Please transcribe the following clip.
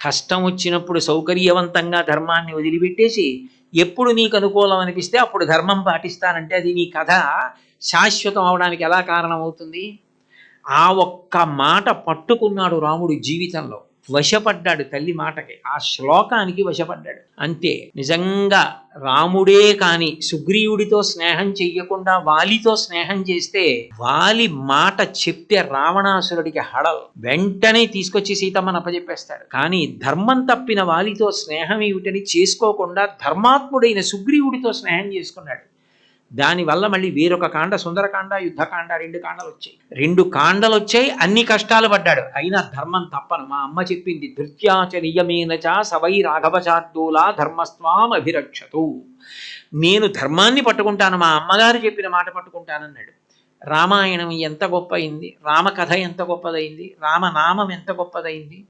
కష్టం వచ్చినప్పుడు సౌకర్యవంతంగా ధర్మాన్ని వదిలిపెట్టేసి ఎప్పుడు నీకు అనుకూలం అనిపిస్తే అప్పుడు ధర్మం పాటిస్తానంటే అది నీ కథ శాశ్వతం అవడానికి ఎలా కారణమవుతుంది? ఆ ఒక్క మాట పట్టుకున్నాడు రాముడు జీవితంలో, వశపడ్డాడు తల్లి మాటకి, ఆ శ్లోకానికి వశపడ్డాడు అంతే. నిజంగా రాముడే కాని సుగ్రీవుడితో స్నేహం చెయ్యకుండా వాలితో స్నేహం చేస్తే, వాలి మాట చెప్తే రావణాసురుడికి హడల్, వెంటనే తీసుకొచ్చి సీతమ్మని అప్పచెప్పేస్తాడు. కానీ ధర్మం తప్పిన వాలితో స్నేహం ఏమిటని చేసుకోకుండా ధర్మాత్ముడైన సుగ్రీవుడితో స్నేహం చేసుకున్నాడు. దానివల్ల మళ్ళీ వేరొక కాండ, సుందరకాండ, యుద్ధకాండ, 2 కాండలు వచ్చాయి. 2 కాండలు వచ్చాయి, అన్ని కష్టాలు పడ్డాడు, అయినా ధర్మం తప్పను. మా అమ్మ చెప్పింది, ధృత్యాచ నియమేనచ సవై రాఘవచార్దూలా ధర్మస్వాం అభిరక్షతు. నేను ధర్మాన్ని పట్టుకుంటాను, మా అమ్మగారు చెప్పిన మాట పట్టుకుంటానన్నాడు. రామాయణం ఎంత గొప్ప అయింది, రామకథ ఎంత గొప్పదైంది, రామనామం ఎంత గొప్పదైంది.